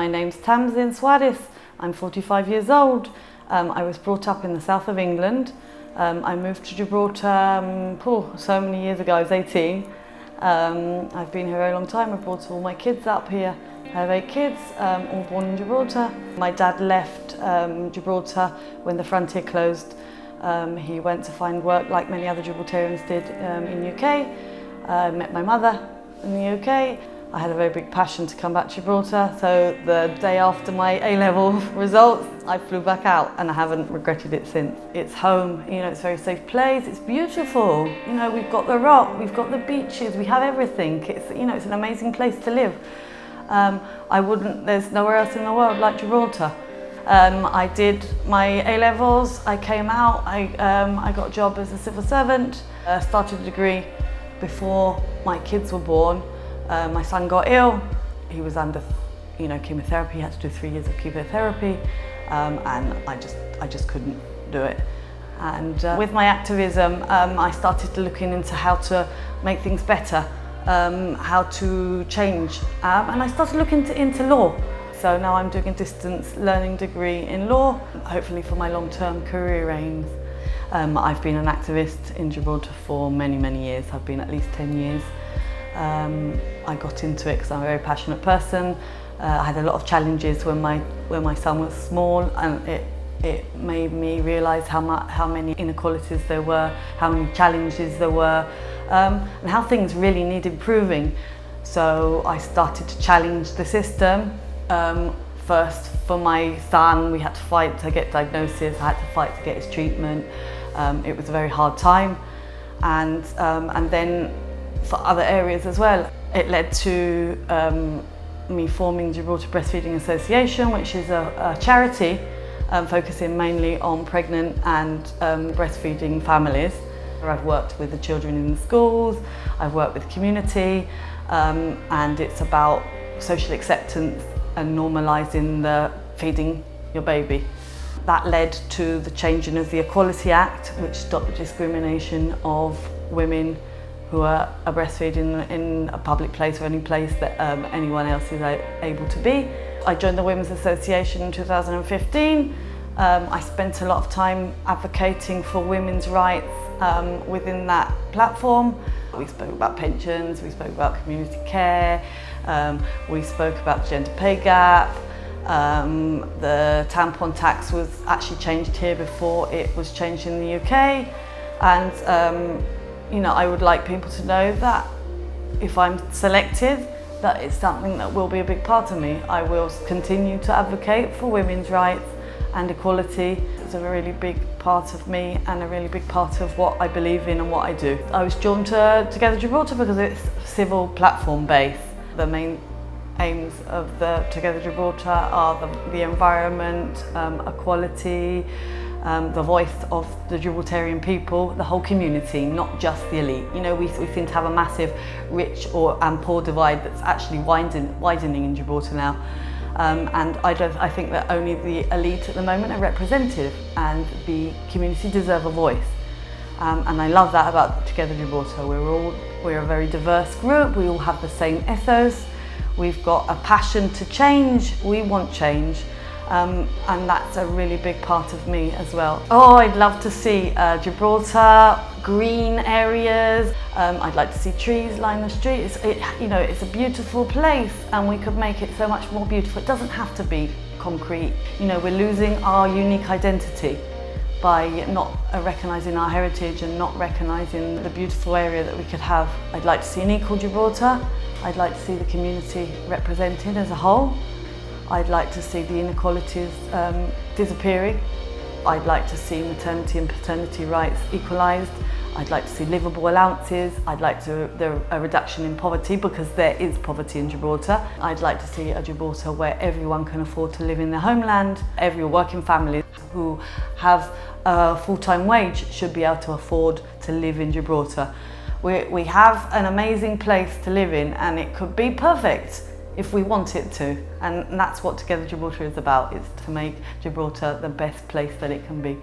name's Tamsin Suarez. I'm 45 years old. I was brought up in the south of England. I moved to Gibraltar so many years ago. I was 18. I've been here a very long time. I brought all my kids up here. I have 8 kids, all born in Gibraltar. My dad left Gibraltar when the frontier closed. He went to find work like many other Gibraltarians did in the UK. I met my mother in the UK. I had a very big passion to come back to Gibraltar, so the day after my A-level results, I flew back out and I haven't regretted it since. It's home, it's a very safe place, it's beautiful. We've got the rock, we've got the beaches, we have everything. It's an amazing place to live. There's nowhere else in the world like Gibraltar. I did my A-levels, I came out, I got a job as a civil servant, started a degree before my kids were born. My son got ill, he was under chemotherapy, he had to do 3 years of chemotherapy, and I just couldn't do it. And with my activism, I started looking into how to make things better, how to change, and I started looking into law. So now I'm doing a distance learning degree in law, hopefully for my long-term career aims. I've been an activist in Gibraltar for many, many years. I've been at least 10 years. I got into it because I'm a very passionate person. I had a lot of challenges when my son was small, and it made me realise how many inequalities there were, how many challenges there were, and how things really need improving. So I started to challenge the system. First, for my son, we had to fight to get diagnosis. I had to fight to get his treatment. It was a very hard time, and then for other areas as well. It led to me forming Gibraltar Breastfeeding Association, which is a charity focusing mainly on pregnant and breastfeeding families. I've worked with the children in the schools, I've worked with the community, and it's about social acceptance and normalising the feeding your baby. That led to the changing of the Equality Act, which stopped the discrimination of women who are breastfeeding in a public place or any place that anyone else is able to be. I joined the Women's Association in 2015. I spent a lot of time advocating for women's rights within that platform. We spoke about pensions, we spoke about community care, we spoke about the gender pay gap. The tampon tax was actually changed here before it was changed in the UK. And I would like people to know that if I'm selected, that it's something that will be a big part of me. I will continue to advocate for women's rights and equality. It's a really big part of me and a really big part of what I believe in and what I do. I was drawn to Together Gibraltar because it's civil platform based. The main aims of the Together Gibraltar are the environment, equality, the voice of the Gibraltarian people, the whole community, not just the elite. We seem to have a massive rich and poor divide that's actually widening in Gibraltar now. And I think that only the elite at the moment are represented, and the community deserve a voice. And I love that about Together Gibraltar. We're a very diverse group, we all have the same ethos, we've got a passion to change, we want change. And that's a really big part of me as well. Oh, I'd love to see Gibraltar, green areas. I'd like to see trees line the streets. It's a beautiful place, and we could make it so much more beautiful. It doesn't have to be concrete. We're losing our unique identity by not recognising our heritage and not recognising the beautiful area that we could have. I'd like to see an equal Gibraltar. I'd like to see the community represented as a whole. I'd like to see the inequalities disappearing. I'd like to see maternity and paternity rights equalised. I'd like to see livable allowances. I'd like a reduction in poverty, because there is poverty in Gibraltar. I'd like to see a Gibraltar where everyone can afford to live in their homeland. Every working family who have a full-time wage should be able to afford to live in Gibraltar. We have an amazing place to live in, and it could be perfect if we want it to, and that's what Together Gibraltar is about. It's to make Gibraltar the best place that it can be.